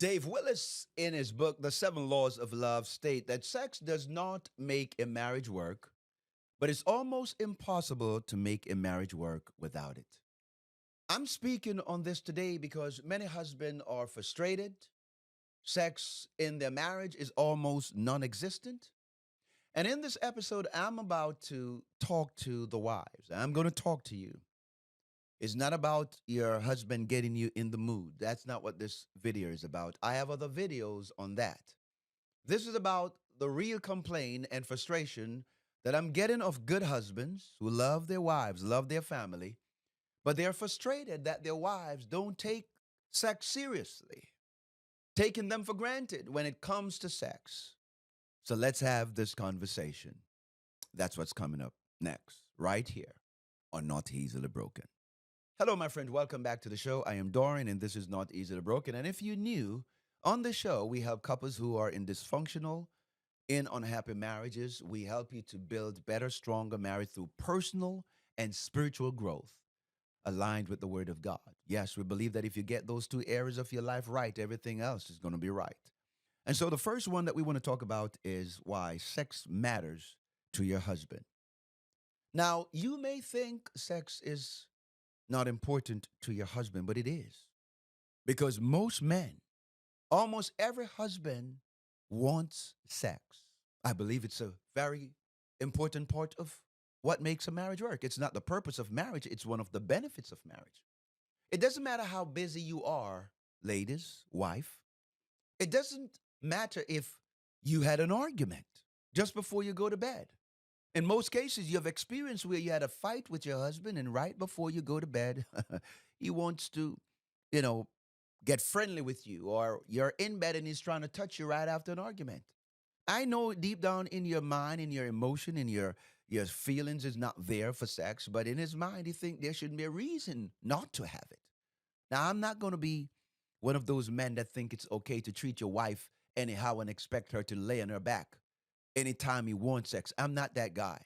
Dave Willis, in his book, The Seven Laws of Love, state that sex does not make a marriage work, but it's almost impossible to make a marriage work without it. I'm speaking on this today because many husbands are frustrated. Sex in their marriage is almost non existent. And in this episode, I'm about to talk to the wives. I'm going to talk to you. It's not about your husband getting you in the mood. That's not what this video is about. I have other videos on that. This is about the real complaint and frustration that I'm getting of good husbands who love their wives, love their family, but they're frustrated that their wives don't take sex seriously, taking them for granted when it comes to sex. So let's have this conversation. That's what's coming up next, right here on Not Easily Broken. Hello, my friend. Welcome back to the show. I am Dorian, and this is Not Easily Broken. And if you knew, on the show, we help couples who are in dysfunctional, in unhappy marriages. We help you to build better, stronger marriage through personal and spiritual growth aligned with the Word of God. Yes, we believe that if you get those two areas of your life right, everything else is going to be right. And so the first one that we want to talk about is why sex matters to your husband. Now, you may think sex is not important to your husband, but it is. Because most men, almost every husband wants sex. I believe it's a very important part of what makes a marriage work. It's not the purpose of marriage, it's one of the benefits of marriage. It doesn't matter how busy you are, ladies, wife. It doesn't matter if you had an argument just before you go to bed. In most cases, you have experienced where you had a fight with your husband, and right before you go to bed, he wants to, you know, get friendly with you, or you're in bed and he's trying to touch you right after an argument. I know deep down in your mind, in your emotion, in your feelings is not there for sex, but in his mind, he think there shouldn't be a reason not to have it. Now, I'm not going to be one of those men that think it's okay to treat your wife anyhow and expect her to lay on her back anytime he wants sex. I'm not that guy.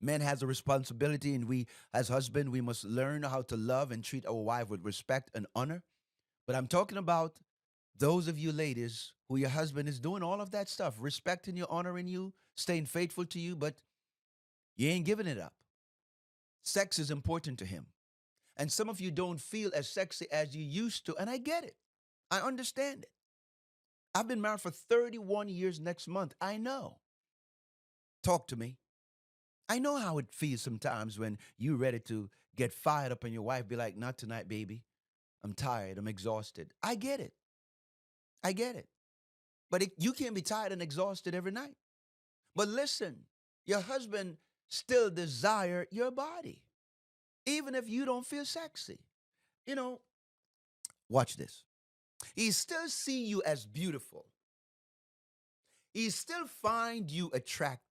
Man has a responsibility, and we, as husband, we must learn how to love and treat our wife with respect and honor. But I'm talking about those of you ladies who your husband is doing all of that stuff, respecting you, honoring you, staying faithful to you, but you ain't giving it up. Sex is important to him. And some of you don't feel as sexy as you used to, and I get it. I understand it. I've been married for 31 years next month. I know. Talk to me. I know how it feels sometimes when you're ready to get fired up and your wife be like, not tonight, baby. I'm tired. I'm exhausted. I get it. I get it. But you can't be tired and exhausted every night. But listen, your husband still desire your body, even if you don't feel sexy. You know, watch this. He still see you as beautiful. He still find you attractive.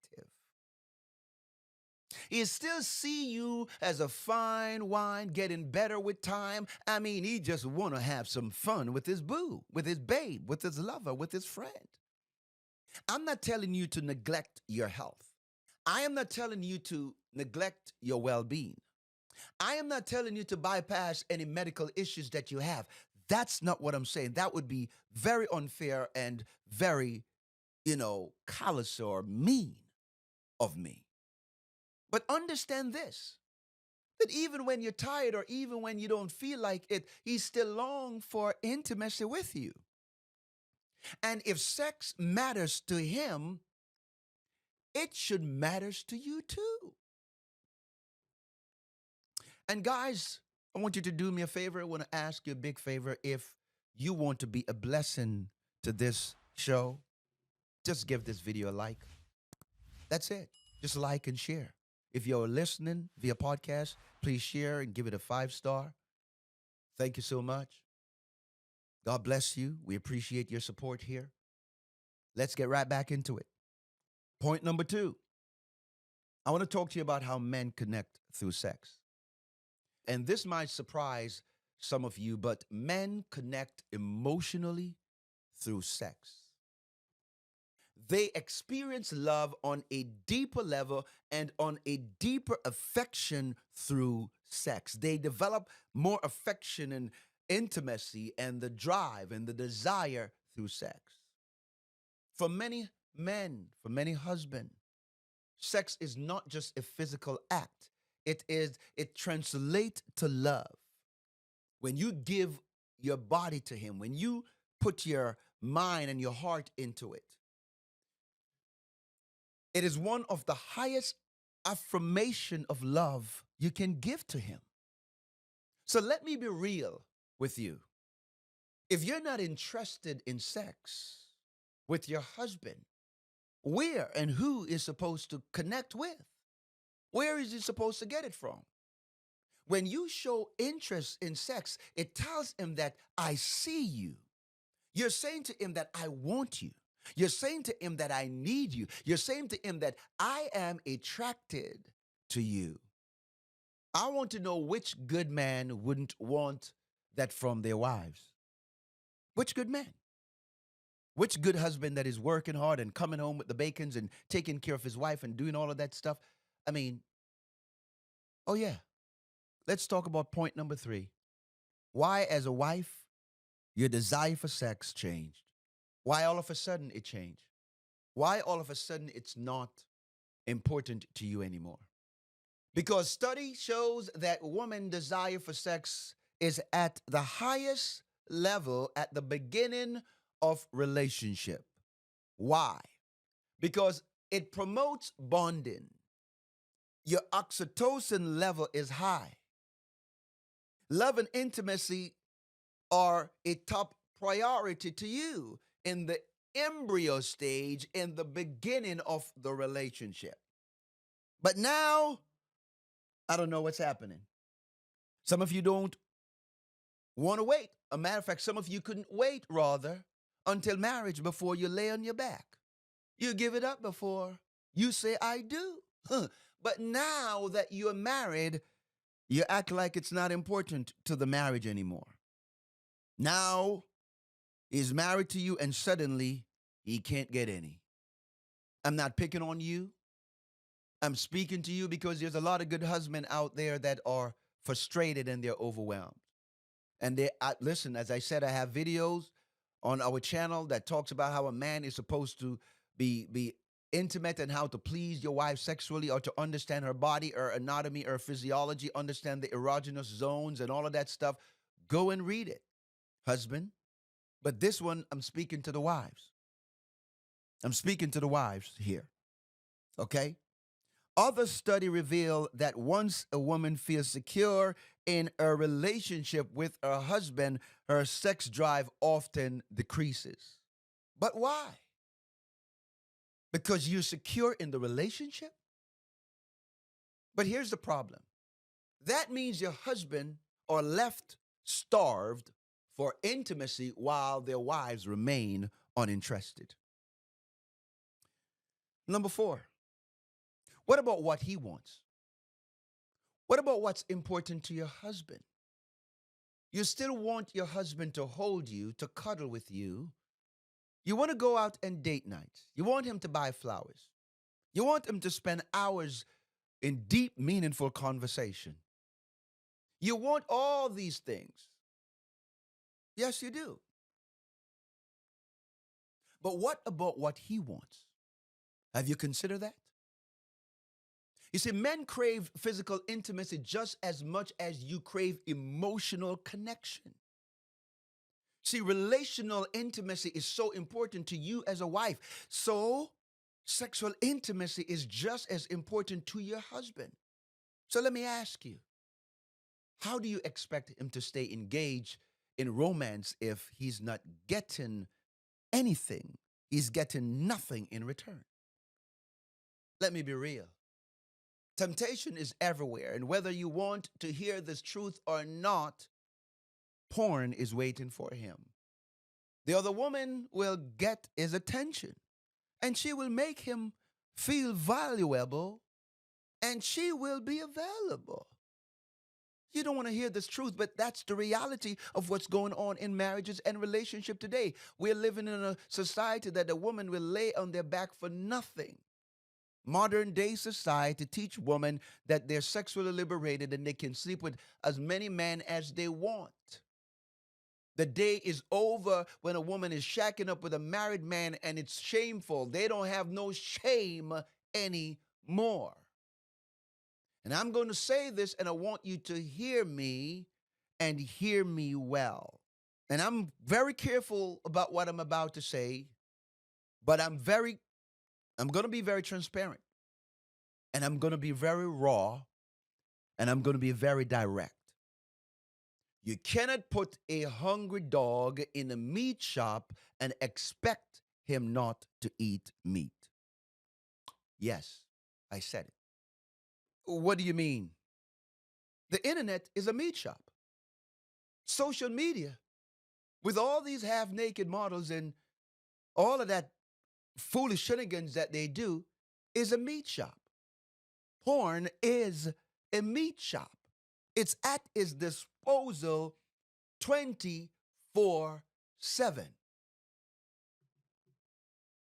He still see you as a fine wine getting better with time. I mean, he just want to have some fun with his boo, with his babe, with his lover, with his friend. I'm not telling you to neglect your health. I am not telling you to neglect your well-being. I am not telling you to bypass any medical issues that you have. That's not what I'm saying. That would be very unfair and very, callous or mean of me. But understand this, that even when you're tired or even when you don't feel like it, he still longs for intimacy with you. And if sex matters to him, it should matters to you too. And guys, I want you to do me a favor. I want to ask you a big favor. If you want to be a blessing to this show, just give this video a like. That's it. Just like and share. If you're listening via podcast, please share and give it a 5-star. Thank you so much. God bless you. We appreciate your support here. Let's get right back into it. Point number 2. I want to talk to you about how men connect through sex. And this might surprise some of you, but men connect emotionally through sex. They experience love on a deeper level and on a deeper affection through sex. They develop more affection and intimacy and the drive and the desire through sex. For many men, for many husbands, sex is not just a physical act. It translates to love. When you give your body to him, when you put your mind and your heart into it, it is one of the highest affirmation of love you can give to him. So let me be real with you. If you're not interested in sex with your husband, where and who is supposed to connect with? Where is he supposed to get it from? When you show interest in sex, it tells him that I see you. You're saying to him that I want you. You're saying to him that I need you. You're saying to him that I am attracted to you. I want to know which good man wouldn't want that from their wives. Which good man? Which good husband that is working hard and coming home with the bacons and taking care of his wife and doing all of that stuff? I mean, oh yeah. Let's talk about point number 3. Why, as a wife, your desire for sex changed? Why all of a sudden it changed? Why all of a sudden it's not important to you anymore? Because study shows that woman desire for sex is at the highest level at the beginning of relationship. Why? Because it promotes bonding. Your oxytocin level is high. Love and intimacy are a top priority to you in the embryo stage, in the beginning of the relationship. But now, I don't know what's happening. Some of you don't want to wait. A matter of fact, some of you couldn't wait, rather, until marriage before you lay on your back. You give it up before you say, I do. But now that you're married, you act like it's not important to the marriage anymore. Now he's married to you and suddenly he can't get any. I'm not picking on you. I'm speaking to you because there's a lot of good husbands out there that are frustrated and they're overwhelmed. And listen, as I said, I have videos on our channel that talks about how a man is supposed to be intimate and how to please your wife sexually, or to understand her body, her anatomy, her physiology, understand the erogenous zones and all of that stuff. Go and read it, husband. But this one, I'm speaking to the wives. I'm speaking to the wives here. Okay? Other study reveal that once a woman feels secure in a relationship with her husband, her sex drive often decreases. But why? Because you're secure in the relationship? But here's the problem. That means your husband are left starved for intimacy while their wives remain uninterested. Number 4, what about what he wants? What about what's important to your husband? You still want your husband to hold you, to cuddle with you. You want to go out and date nights. You want him to buy flowers. You want him to spend hours in deep, meaningful conversation. You want all these things. Yes, you do. But what about what he wants? Have you considered that? You see, men crave physical intimacy just as much as you crave emotional connection. See, relational intimacy is so important to you as a wife. So, sexual intimacy is just as important to your husband. So, let me ask you, how do you expect him to stay engaged in romance if he's not getting anything? He's getting nothing in return. Let me be real. Temptation is everywhere, and whether you want to hear this truth or not, porn is waiting for him. The other woman will get his attention, and she will make him feel valuable, and she will be available. You don't want to hear this truth, but that's the reality of what's going on in marriages and relationship today. We're living in a society that the woman will lay on their back for nothing. Modern day society teach women that they're sexually liberated and they can sleep with as many men as they want. The day is over when a woman is shacking up with a married man, and it's shameful. They don't have no shame anymore. And I'm going to say this, and I want you to hear me and hear me well. And I'm very careful about what I'm about to say, but I'm going to be very transparent, and I'm going to be very raw, and I'm going to be very direct. You cannot put a hungry dog in a meat shop and expect him not to eat meat. Yes, I said it. What do you mean? The internet is a meat shop. Social media, with all these half naked models and all of that foolish shenanigans that they do, is a meat shop. Porn is a meat shop. It's at his disposal 24/7.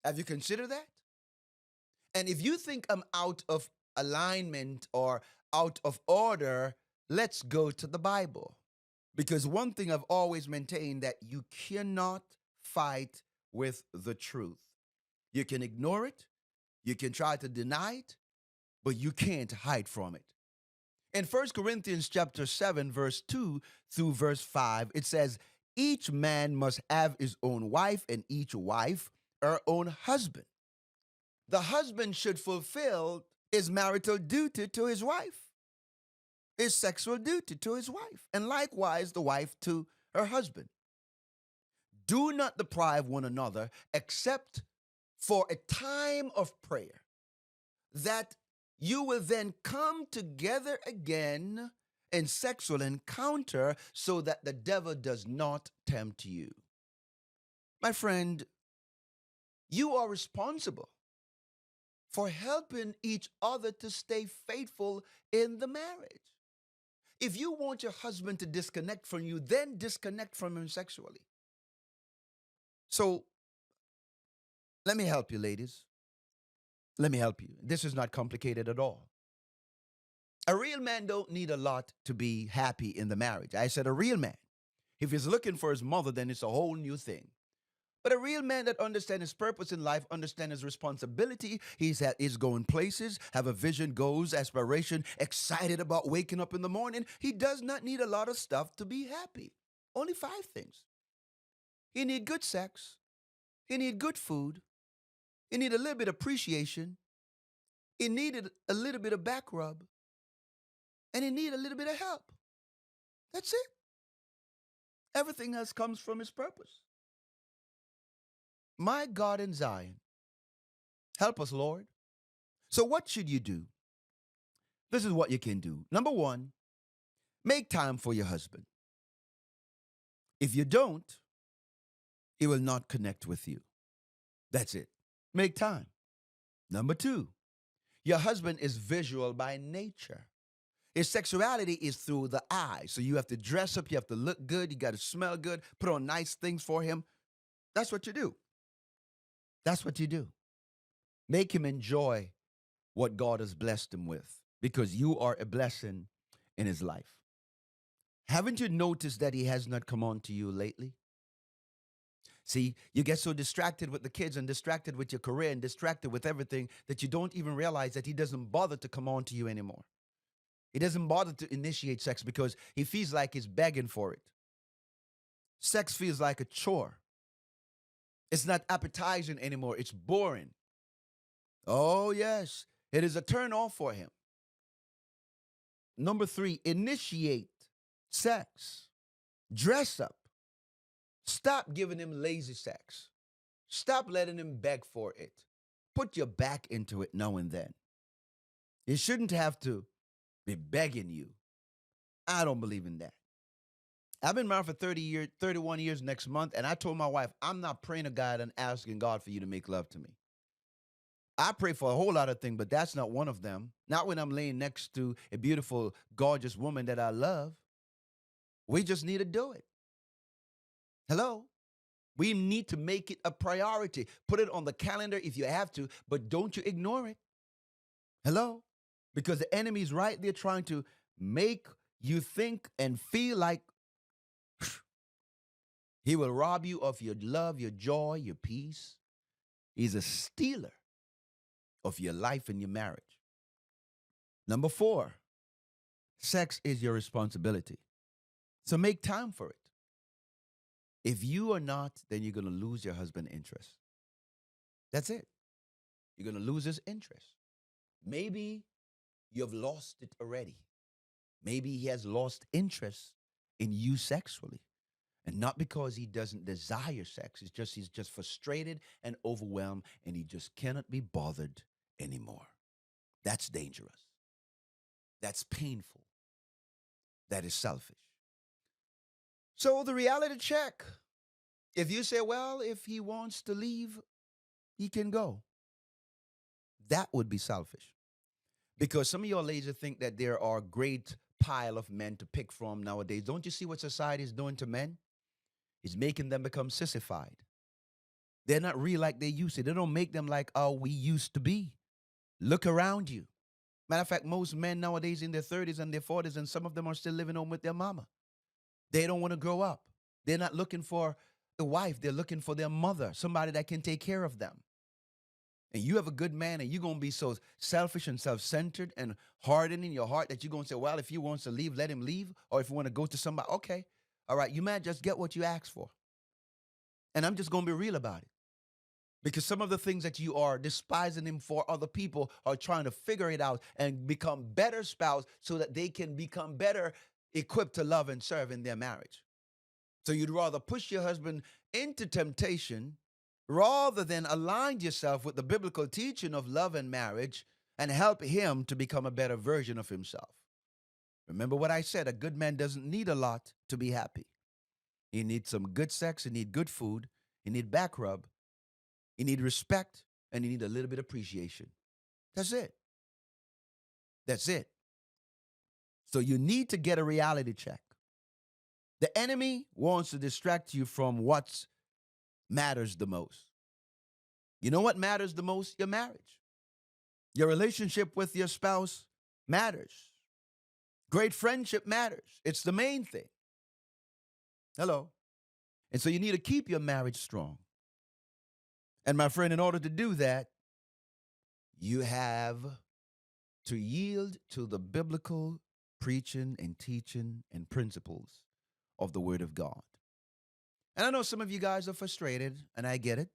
Have you considered that? And if you think I'm out of alignment or out of order, let's go to the Bible. Because one thing I've always maintained, that you cannot fight with the truth. You can ignore it, you can try to deny it, but you can't hide from it. In 1 Corinthians chapter 7, verse 2 through verse 5, it says, each man must have his own wife, and each wife her own husband. The husband should fulfill his marital duty to his wife, his sexual duty to his wife, and likewise the wife to her husband. Do not deprive one another, except for a time of prayer, that you will then come together again in sexual encounter, so that the devil does not tempt you. My friend, you are responsible for helping each other to stay faithful in the marriage. If you want your husband to disconnect from you, then disconnect from him sexually. So let me help you, ladies. Let me help you. This is not complicated at all. A real man don't need a lot to be happy in the marriage. I said a real man. If he's looking for his mother, then it's a whole new thing. But a real man that understands his purpose in life, understands his responsibility, he's going places, have a vision, goals, aspiration, excited about waking up in the morning. He does not need a lot of stuff to be happy. Only 5 things. He need good sex. He need good food. He need a little bit of appreciation. He needed a little bit of back rub. And he need a little bit of help. That's it. Everything else comes from his purpose. My God in Zion, help us, Lord. So what should you do? This is what you can do. Number one, make time for your husband. If you don't, he will not connect with you. That's it. Make time. Number two, your husband is visual by nature. His sexuality is through the eye. So you have to dress up, you have to look good, you got to smell good, put on nice things for him. That's what you do. That's what you do. Make him enjoy what God has blessed him with, because you are a blessing in his life. Haven't you noticed that he has not come on to you lately? See, you get so distracted with the kids and distracted with your career and distracted with everything that you don't even realize that he doesn't bother to come on to you anymore. He doesn't bother to initiate sex because he feels like he's begging for it. Sex feels like a chore. It's not appetizing anymore. It's boring. Oh, yes. It is a turn off for him. Number three, initiate sex. Dress up. Stop giving him lazy sex. Stop letting him beg for it. Put your back into it now and then. He shouldn't have to be begging you. I don't believe in that. I've been married for 31 years next month, and I told my wife, I'm not praying to God and asking God for you to make love to me. I pray for a whole lot of things, but that's not one of them. Not when I'm laying next to a beautiful, gorgeous woman that I love. We just need to do it. Hello? We need to make it a priority. Put it on the calendar if you have to, but don't you ignore it. Hello? Because the enemy's right there trying to make you think and feel like He will rob you of your love, your joy, your peace. He's a stealer of your life and your marriage. Number four, sex is your responsibility. So make time for it. If you are not, then you're going to lose your husband interest. That's it. You're going to lose his interest. Maybe you've lost it already. Maybe he has lost interest in you sexually. And not because he doesn't desire sex. It's just he's just frustrated and overwhelmed and he just cannot be bothered anymore. That's dangerous. That's painful. That is selfish. So the reality check. If you say, well, if he wants to leave, he can go. That would be selfish. Because some of your ladies think that there are a great pile of men to pick from nowadays. Don't you see what society is doing to men? It's making them become sissified. They're not real like they used to. They don't make them like how we used to be. Look around you. Matter of fact, most men nowadays in their 30s and their 40s, and some of them are still living home with their mama. They don't want to grow up. They're not looking for a wife. They're looking for their mother, somebody that can take care of them. And you have a good man, and you're going to be so selfish and self-centered and hardened in your heart that you're going to say, well, if he wants to leave, let him leave. Or if you want to go to somebody, okay. All right, you might just get what you asked for. And I'm just going to be real about it. Because some of the things that you are despising him for, other people are trying to figure it out and become better spouse so that they can become better equipped to love and serve in their marriage. So you'd rather push your husband into temptation rather than align yourself with the biblical teaching of love and marriage and help him to become a better version of himself. Remember what I said, a good man doesn't need a lot to be happy. He needs some good sex, he needs good food, he needs back rub, he needs respect, and he needs a little bit of appreciation. That's it. That's it. So you need to get a reality check. The enemy wants to distract you from what matters the most. You know what matters the most? Your marriage. Your relationship with your spouse matters. Great friendship matters. It's the main thing. Hello. And so you need to keep your marriage strong. And my friend, in order to do that, you have to yield to the biblical preaching and teaching and principles of the Word of God. And I know some of you guys are frustrated, and I get it.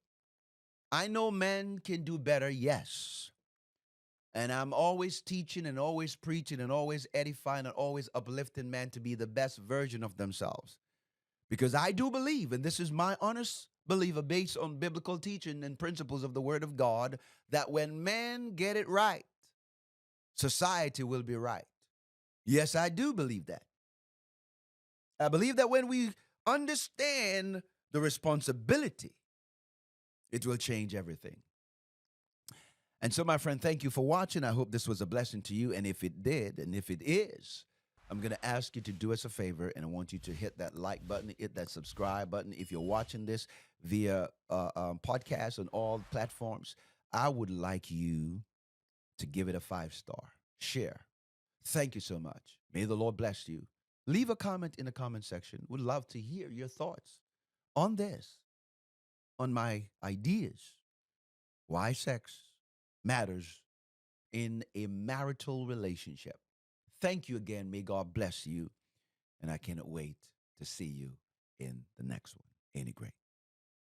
I know men can do better, yes. And I'm always teaching and always preaching and always edifying and always uplifting men to be the best version of themselves. Because I do believe, and this is my honest belief based on biblical teaching and principles of the Word of God, that when men get it right, society will be right. Yes, I do believe that. I believe that when we understand the responsibility, it will change everything. And so, my friend, thank you for watching. I hope this was a blessing to you. And if it did, and if it is, I'm going to ask you to do us a favor, and I want you to hit that like button, hit that subscribe button. If you're watching this via podcast on all platforms, I would like you to give it a 5-star. Share. Thank you so much. May the Lord bless you. Leave a comment in the comment section. Would love to hear your thoughts on this, on my ideas, why sex matters in a marital relationship. Thank you again. May God bless you. And I cannot wait to see you in the next one. Any great.